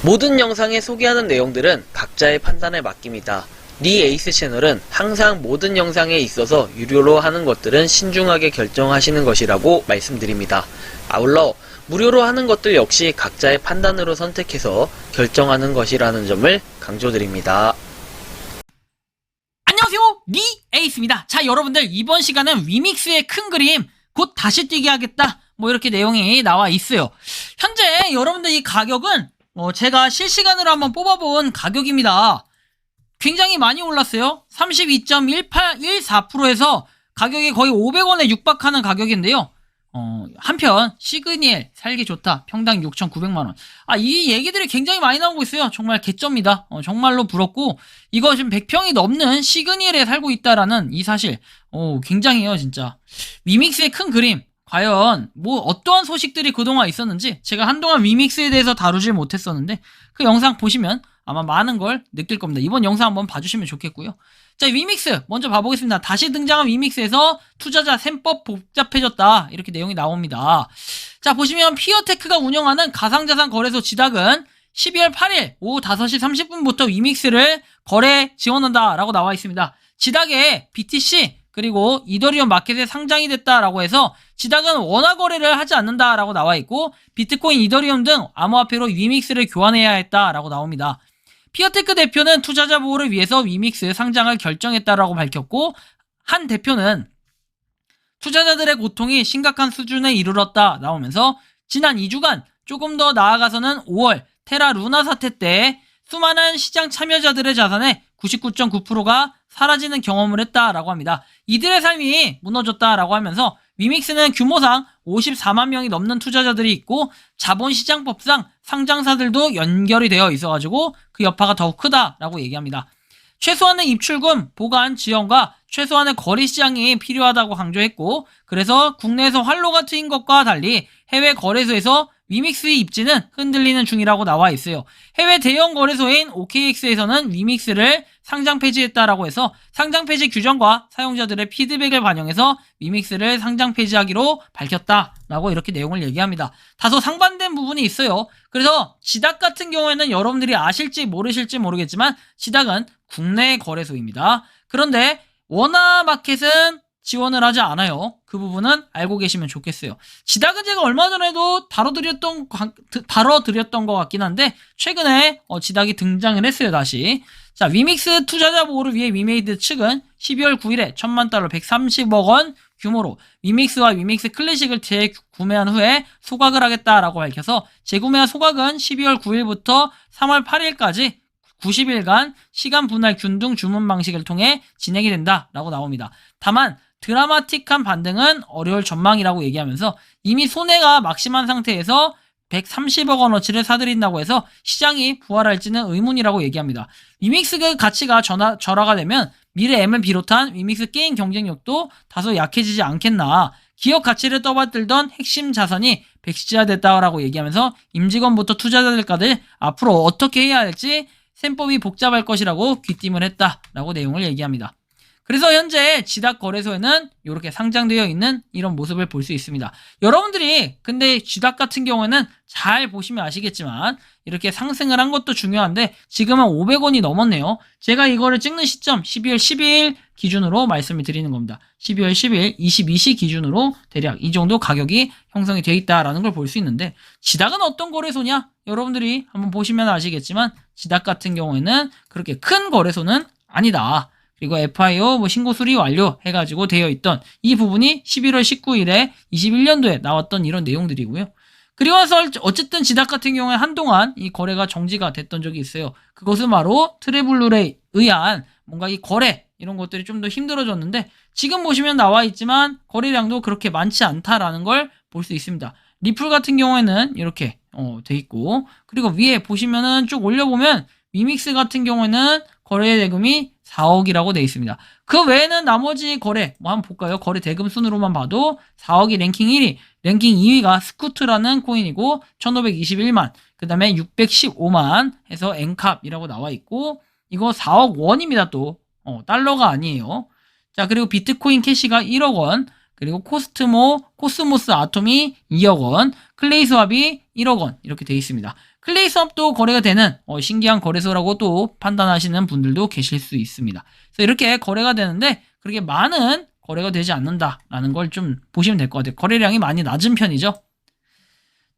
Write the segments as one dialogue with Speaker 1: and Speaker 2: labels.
Speaker 1: 모든 영상에 소개하는 내용들은 각자의 판단에 맡깁니다. 니 에이스 채널은 항상 모든 영상에 있어서 유료로 하는 것들은 신중하게 결정하시는 것이라고 말씀드립니다. 아울러 무료로 하는 것들 역시 각자의 판단으로 선택해서 결정하는 것이라는 점을 강조드립니다.
Speaker 2: 안녕하세요, 니 에이스입니다. 자, 여러분들 이번 시간은 위믹스의 큰 그림 곧 다시 뛰게 하겠다, 뭐 이렇게 내용이 나와 있어요. 현재 여러분들 이 가격은 제가 실시간으로 한번 뽑아본 가격입니다. 굉장히 많이 올랐어요. 32.14%에서 가격이 거의 500원에 육박하는 가격인데요. 한편 시그니엘 살기 좋다, 평당 6,900만원. 이 얘기들이 굉장히 많이 나오고 있어요. 정말 개쩌입니다. 정말로 부럽고, 이거 지금 100평이 넘는 시그니엘에 살고 있다라는 이 사실, 굉장해요 진짜. 위믹스의 큰 그림, 과연 뭐 어떠한 소식들이 그동안 있었는지 제가 한동안 위믹스에 대해서 다루질 못했었는데, 그 영상 보시면 아마 많은 걸 느낄 겁니다. 이번 영상 한번 봐주시면 좋겠고요. 자, 위믹스 먼저 봐보겠습니다. 다시 등장한 위믹스에서 투자자 셈법 복잡해졌다, 이렇게 내용이 나옵니다. 자, 보시면 피어테크가 운영하는 가상자산 거래소 지닥은 12월 8일 오후 5시 30분부터 위믹스를 거래 지원한다 라고 나와 있습니다. 지닥에 BTC 그리고 이더리움 마켓에 상장이 됐다라고 해서 지닥은 원화 거래를 하지 않는다라고 나와 있고, 비트코인, 이더리움 등 암호화폐로 위믹스를 교환해야 했다라고 나옵니다. 피어테크 대표는 투자자 보호를 위해서 위믹스 상장을 결정했다라고 밝혔고, 한 대표는 투자자들의 고통이 심각한 수준에 이르렀다 나오면서 지난 2주간, 조금 더 나아가서는 5월 테라 루나 사태 때 수많은 시장 참여자들의 자산의 99.9%가 사라지는 경험을 했다라고 합니다. 이들의 삶이 무너졌다라고 하면서 위믹스는 규모상 54만 명이 넘는 투자자들이 있고 자본시장법상 상장사들도 연결이 되어 있어가지고 그 여파가 더욱 크다라고 얘기합니다. 최소한의 입출금, 보관, 지원과 최소한의 거래 시장이 필요하다고 강조했고, 그래서 국내에서 활로가 트인 것과 달리 해외 거래소에서 위믹스의 입지는 흔들리는 중이라고 나와 있어요. 해외 대형 거래소인 OKX에서는 위믹스를 상장 폐지했다라고 해서 상장 폐지 규정과 사용자들의 피드백을 반영해서 위믹스를 상장 폐지하기로 밝혔다라고 이렇게 내용을 얘기합니다. 다소 상반된 부분이 있어요. 그래서 지닥 같은 경우에는 여러분들이 아실지 모르실지 모르겠지만 지닥은 국내 거래소입니다. 그런데 원화 마켓은 지원을 하지 않아요. 그 부분은 알고 계시면 좋겠어요. 지닥은 제가 얼마 전에도 다뤄드렸던 것 같긴 한데, 최근에 지닥이 등장을 했어요, 다시. 자, 위믹스 투자자 보호를 위해 위메이드 측은 12월 9일에 1000만 달러 130억 원 규모로 위믹스와 위믹스 클래식을 재구매한 후에 소각을 하겠다라고 밝혀서, 재구매와 소각은 12월 9일부터 3월 8일까지 90일간 시간 분할 균등 주문 방식을 통해 진행이 된다라고 나옵니다. 다만 드라마틱한 반등은 어려울 전망이라고 얘기하면서, 이미 손해가 막심한 상태에서 130억 원어치를 사들인다고 해서 시장이 부활할지는 의문이라고 얘기합니다. 위믹스 그 가치가 절하가 되면 미래 M을 비롯한 위믹스 게임 경쟁력도 다소 약해지지 않겠나. 기업 가치를 떠받들던 핵심 자산이 백시화됐다라고 얘기하면서 임직원부터 투자자들까지 앞으로 어떻게 해야 할지 셈법이 복잡할 것이라고 귀띔을 했다라고 내용을 얘기합니다. 그래서 현재 지닥 거래소에는 이렇게 상장되어 있는 이런 모습을 볼 수 있습니다. 여러분들이 근데 지닥 같은 경우에는 잘 보시면 아시겠지만 이렇게 상승을 한 것도 중요한데 지금은 500원이 넘었네요. 제가 이거를 찍는 시점 12월 12일 기준으로 말씀을 드리는 겁니다. 12월 10일 22시 기준으로 대략 이 정도 가격이 형성이 되어 있다라는 걸 볼 수 있는데, 지닥은 어떤 거래소냐? 여러분들이 한번 보시면 아시겠지만 지닥 같은 경우에는 그렇게 큰 거래소는 아니다. 그리고 FIO 신고 수리 완료 해가지고 되어 있던 이 부분이 11월 19일에 21년도에 나왔던 이런 내용들이고요. 그리고 나서 어쨌든 지닥 같은 경우에 한동안 이 거래가 정지가 됐던 적이 있어요. 그것은 바로 트래블룰에 의한 뭔가 이 거래 이런 것들이 좀 더 힘들어졌는데, 지금 보시면 나와 있지만 거래량도 그렇게 많지 않다라는 걸 볼 수 있습니다. 리플 같은 경우에는 이렇게 돼 있고, 그리고 위에 보시면은 쭉 올려보면 위믹스 같은 경우에는 거래 대금이 4억이라고 되어 있습니다. 그 외에는 나머지 거래 한번 볼까요? 거래 대금 순으로만 봐도 4억이 랭킹 1위, 랭킹 2위가 스쿠트라는 코인이고 1521만, 그 다음에 615만 해서 엔캅이라고 나와 있고, 이거 4억 원입니다. 또 달러가 아니에요. 자, 그리고 비트코인 캐시가 1억 원, 그리고 코스모스 아톰이 2억 원, 클레이 스왑이 1억 원 이렇게 되어 있습니다. 클레이스왑도 거래가 되는 신기한 거래소라고 또 판단하시는 분들도 계실 수 있습니다. 그래서 이렇게 거래가 되는데 그렇게 많은 거래가 되지 않는다라는 걸 좀 보시면 될 것 같아요. 거래량이 많이 낮은 편이죠.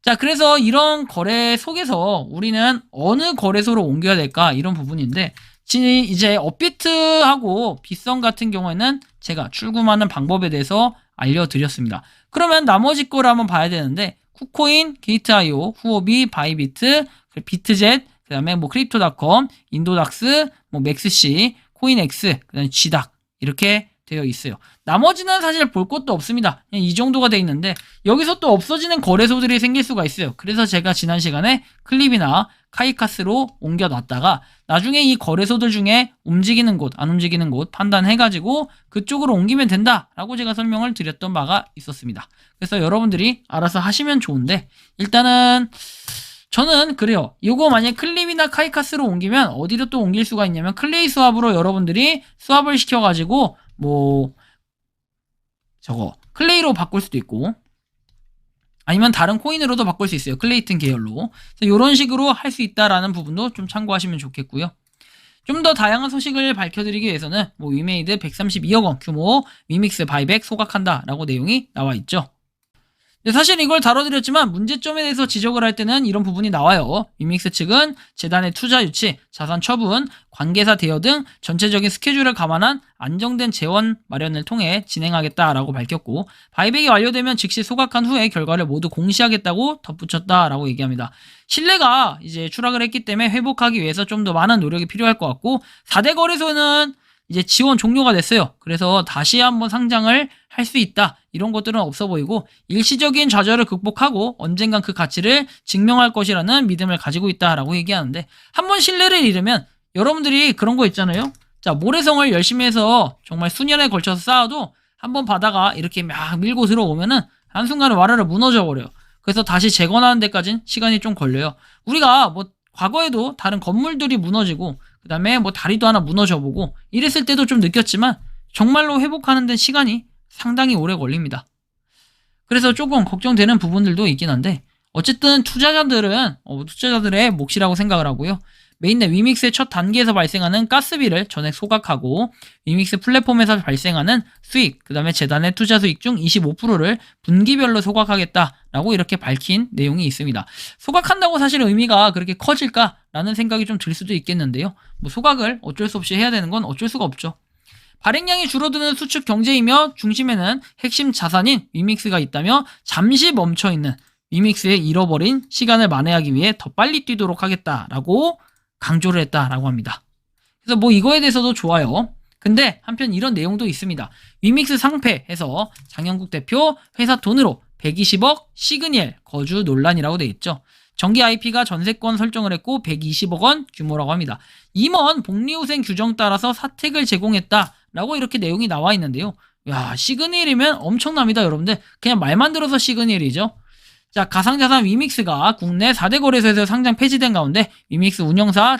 Speaker 2: 자, 그래서 이런 거래 속에서 우리는 어느 거래소로 옮겨야 될까 이런 부분인데 이제 업비트하고 빗썸 같은 경우에는 제가 출금하는 방법에 대해서 알려드렸습니다. 그러면 나머지 거를 한번 봐야 되는데 쿠코인, 게이트.io, 후오비, 바이비트, 비트젯, 그 다음에 뭐 크립토닷컴, 인도닥스, 뭐 맥스시, 코인엑스, 그 다음에 GDAC 이렇게 되어 있어요. 나머지는 사실 볼 것도 없습니다. 그냥 이 정도가 돼 있는데 여기서 또 없어지는 거래소들이 생길 수가 있어요. 그래서 제가 지난 시간에 클립이나 카이카스로 옮겨놨다가 나중에 이 거래소들 중에 움직이는 곳, 안 움직이는 곳 판단해가지고 그쪽으로 옮기면 된다라고 제가 설명을 드렸던 바가 있었습니다. 그래서 여러분들이 알아서 하시면 좋은데 일단은 저는 그래요. 이거 만약에 클립이나 카이카스로 옮기면 어디로 또 옮길 수가 있냐면 클레이 스왑으로 여러분들이 스왑을 시켜가지고 뭐 저거 클레이로 바꿀 수도 있고 아니면 다른 코인으로도 바꿀 수 있어요. 클레이튼 계열로. 그래서 이런 식으로 할 수 있다라는 부분도 좀 참고하시면 좋겠고요. 좀 더 다양한 소식을 밝혀드리기 위해서는 뭐 위메이드 132억 원 규모 위믹스 바이백 소각한다라고 내용이 나와 있죠. 근데 사실 이걸 다뤄드렸지만 문제점에 대해서 지적을 할 때는 이런 부분이 나와요. 위믹스 측은 재단의 투자 유치, 자산 처분, 관계사 대여 등 전체적인 스케줄을 감안한 안정된 재원 마련을 통해 진행하겠다라고 밝혔고 바이백이 완료되면 즉시 소각한 후에 결과를 모두 공시하겠다고 덧붙였다라고 얘기합니다. 신뢰가 이제 추락을 했기 때문에 회복하기 위해서 좀 더 많은 노력이 필요할 것 같고 4대 거래소는 이제 지원 종료가 됐어요. 그래서 다시 한번 상장을 할 수 있다. 이런 것들은 없어 보이고 일시적인 좌절을 극복하고 언젠간 그 가치를 증명할 것이라는 믿음을 가지고 있다라고 얘기하는데 한번 신뢰를 잃으면 여러분들이 그런 거 있잖아요. 자, 모래성을 열심히 해서 정말 수년에 걸쳐서 쌓아도 한번 바다가 이렇게 막 밀고 들어오면은 한순간에 와르르 무너져 버려요. 그래서 다시 재건하는 데까지는 시간이 좀 걸려요. 우리가 뭐 과거에도 다른 건물들이 무너지고 그 다음에 뭐 다리도 하나 무너져 보고 이랬을 때도 좀 느꼈지만 정말로 회복하는 데 시간이 상당히 오래 걸립니다. 그래서 조금 걱정되는 부분들도 있긴 한데 어쨌든 투자자들의 몫이라고 생각을 하고요. 메인넷 위믹스의 첫 단계에서 발생하는 가스비를 전액 소각하고 위믹스 플랫폼에서 발생하는 수익, 그 다음에 재단의 투자 수익 중 25%를 분기별로 소각하겠다라고 이렇게 밝힌 내용이 있습니다. 소각한다고 사실 의미가 그렇게 커질까라는 생각이 좀 들 수도 있겠는데요. 뭐 소각을 어쩔 수 없이 해야 되는 건 어쩔 수가 없죠. 발행량이 줄어드는 수축 경제이며 중심에는 핵심 자산인 위믹스가 있다며 잠시 멈춰있는 위믹스의 잃어버린 시간을 만회하기 위해 더 빨리 뛰도록 하겠다라고 강조를 했다라고 합니다. 그래서 뭐 이거에 대해서도 좋아요. 근데 한편 이런 내용도 있습니다. 위믹스 상패해서 장영국 대표 회사 돈으로 120억 시그니엘 거주 논란이라고 돼 있죠. 정기 IP가 전세권 설정을 했고 120억 원 규모라고 합니다. 임원 복리후생 규정 따라서 사택을 제공했다라고 이렇게 내용이 나와 있는데요. 야, 시그니엘이면 엄청납니다, 여러분들. 그냥 말만 들어서 시그니엘이죠. 자, 가상자산 위믹스가 국내 4대 거래소에서 상장 폐지된 가운데 위믹스 운영사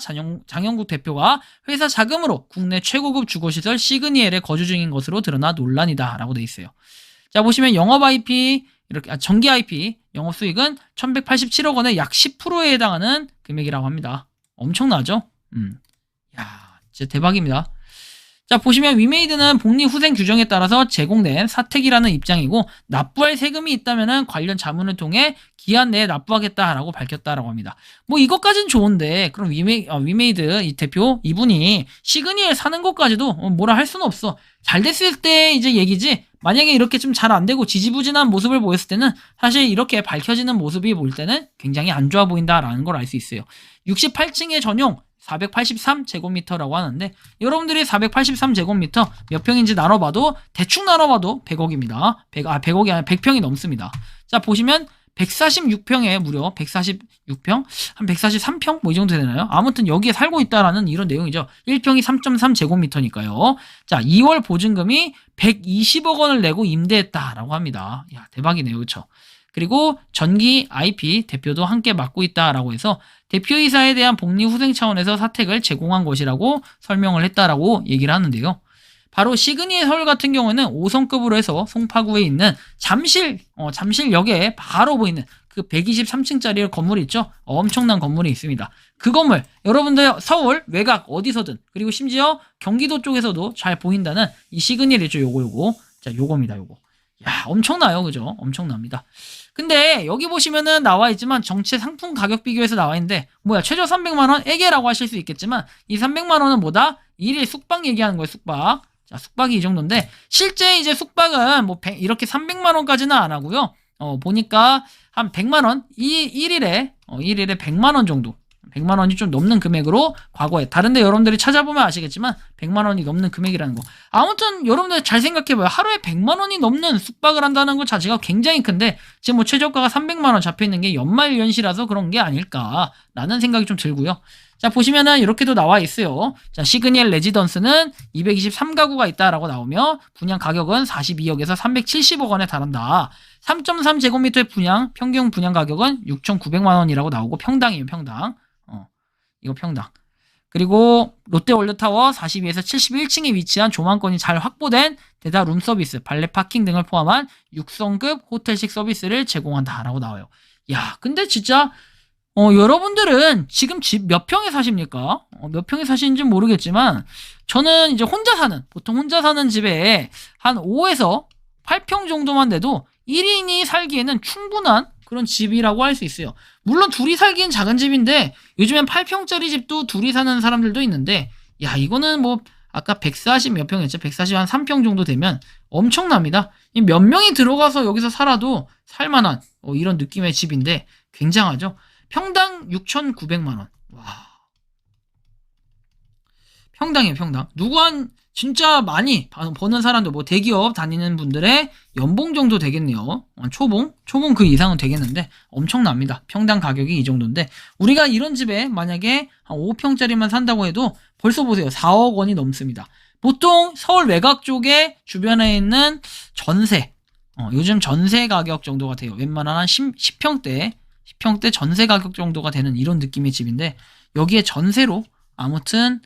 Speaker 2: 장영국 대표가 회사 자금으로 국내 최고급 주거시설 시그니엘에 거주 중인 것으로 드러나 논란이다 라고 돼 있어요. 자, 보시면 영업 IP 이렇게 정기 IP 영업 수익은 1187억 원의 약 10%에 해당하는 금액이라고 합니다. 엄청나죠? 야, 진짜 대박입니다. 자, 보시면 위메이드는 복리후생 규정에 따라서 제공된 사택이라는 입장이고 납부할 세금이 있다면 관련 자문을 통해 기한 내에 납부하겠다라고 밝혔다라고 합니다. 뭐 이것까진 좋은데 그럼 위메이드 이 대표 이분이 시그니엘 사는 것까지도 뭐라 할 수는 없어. 잘 됐을 때 이제 얘기지. 만약에 이렇게 좀 잘 안 되고 지지부진한 모습을 보였을 때는 사실 이렇게 밝혀지는 모습이 볼 때는 굉장히 안 좋아 보인다라는 걸 알 수 있어요. 68층의 전용 483제곱미터라고 하는데 여러분들이 483제곱미터 몇 평인지 나눠봐도 대충 나눠봐도 100억입니다. 100억이 아니라 100평이 넘습니다. 자, 보시면 146평에 무려 146평? 한 143평? 뭐 이 정도 되나요? 아무튼 여기에 살고 있다라는 이런 내용이죠. 1평이 3.3제곱미터니까요. 자, 2월 보증금이 120억 원을 내고 임대했다라고 합니다. 야, 대박이네요. 그쵸? 그리고 전기 IP 대표도 함께 맡고 있다라고 해서 대표이사에 대한 복리후생 차원에서 사택을 제공한 것이라고 설명을 했다라고 얘기를 하는데요. 바로 시그니엘 서울 같은 경우는 5성급으로 해서 송파구에 있는 잠실역에 바로 보이는 그 123층짜리 건물이 있죠. 엄청난 건물이 있습니다. 그 건물 여러분들 서울 외곽 어디서든 그리고 심지어 경기도 쪽에서도 잘 보인다는 이 시그널이죠. 요거 자 요겁니다. 요거 야 엄청나요. 그죠? 엄청납니다. 근데 여기 보시면은 나와 있지만 정체 상품 가격 비교에서 나와 있는데 뭐야 최저 300만원 애게라고 하실 수 있겠지만 이 300만원은 뭐다? 1일 숙박 얘기하는 거예요. 숙박. 자 숙박이 이 정도인데 실제 이제 숙박은 뭐 이렇게 300만원까지는 안 하고요. 보니까 한 100만원, 1일에 100만원 정도. 100만원이 좀 넘는 금액으로 과거에 다른데 여러분들이 찾아보면 아시겠지만 100만원이 넘는 금액이라는 거. 아무튼 여러분들 잘 생각해봐요. 하루에 100만원이 넘는 숙박을 한다는 것 자체가 굉장히 큰데 지금 뭐 최저가가 300만원 잡혀있는 게 연말연시라서 그런 게 아닐까라는 생각이 좀 들고요. 자 보시면은 이렇게도 나와 있어요. 자 시그니엘 레지던스는 223가구가 있다라고 나오며 분양 가격은 42억에서 370억 원에 달한다. 3.3제곱미터의 분양 평균 분양 가격은 6,900만 원이라고 나오고 평당이에요. 평당. 이거 평당. 그리고 롯데월드타워 42에서 71층에 위치한 조망권이 잘 확보된 대다 룸서비스, 발레 파킹 등을 포함한 6성급 호텔식 서비스를 제공한다라고 나와요. 야, 근데 진짜 여러분들은 지금 집 몇 평에 사십니까? 몇 평에 사시는지 모르겠지만 저는 이제 보통 혼자 사는 집에 한 5에서 8평 정도만 돼도 1인이 살기에는 충분한 그런 집이라고 할 수 있어요. 물론 둘이 살기엔 작은 집인데 요즘엔 8평짜리 집도 둘이 사는 사람들도 있는데 야 이거는 뭐 아까 140 몇 평이었죠. 140 한 3평 정도 되면 엄청납니다. 몇 명이 들어가서 여기서 살아도 살만한 이런 느낌의 집인데 굉장하죠. 평당 6,900만 원. 와. 평당이에요, 평당. 진짜 많이 버는 사람도 뭐 대기업 다니는 분들의 연봉 정도 되겠네요. 초봉 그 이상은 되겠는데 엄청납니다. 평당 가격이 이 정도인데 우리가 이런 집에 만약에 한 5평짜리만 산다고 해도 벌써 보세요. 4억 원이 넘습니다. 보통 서울 외곽 쪽에 주변에 있는 전세 요즘 전세 가격 정도가 돼요. 웬만한 한 10평대 전세 가격 정도가 되는 이런 느낌의 집인데 여기에 전세로 아무튼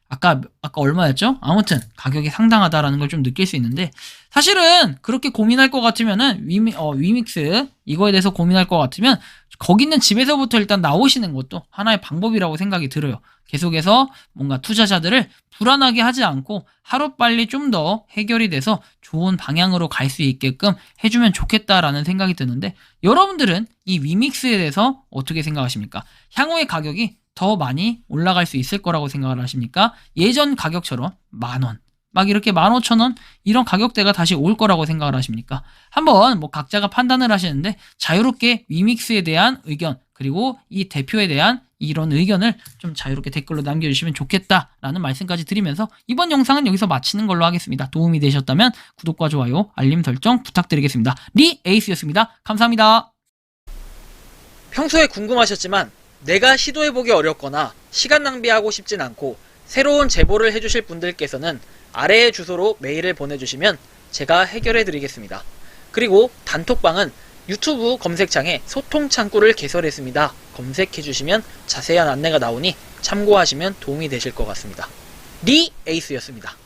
Speaker 2: 아까 얼마였죠? 아무튼 가격이 상당하다라는 걸 좀 느낄 수 있는데 사실은 그렇게 고민할 것 같으면은 위믹스 이거에 대해서 고민할 것 같으면 거기 있는 집에서부터 일단 나오시는 것도 하나의 방법이라고 생각이 들어요. 계속해서 뭔가 투자자들을 불안하게 하지 않고 하루빨리 좀 더 해결이 돼서 좋은 방향으로 갈 수 있게끔 해주면 좋겠다라는 생각이 드는데 여러분들은 이 위믹스에 대해서 어떻게 생각하십니까? 향후의 가격이 더 많이 올라갈 수 있을 거라고 생각을 하십니까? 예전 가격처럼 10,000원, 막 이렇게 15,000원 이런 가격대가 다시 올 거라고 생각을 하십니까? 한번 뭐 각자가 판단을 하시는데 자유롭게 위믹스에 대한 의견 그리고 이 대표에 대한 이런 의견을 좀 자유롭게 댓글로 남겨주시면 좋겠다라는 말씀까지 드리면서 이번 영상은 여기서 마치는 걸로 하겠습니다. 도움이 되셨다면 구독과 좋아요, 알림 설정 부탁드리겠습니다. 리에이스였습니다. 감사합니다.
Speaker 1: 평소에 궁금하셨지만 내가 시도해보기 어렵거나 시간 낭비하고 싶진 않고 새로운 제보를 해주실 분들께서는 아래의 주소로 메일을 보내주시면 제가 해결해드리겠습니다. 그리고 단톡방은 유튜브 검색창에 소통 창구를 개설했습니다. 검색해주시면 자세한 안내가 나오니 참고하시면 도움이 되실 것 같습니다. 리에이스였습니다.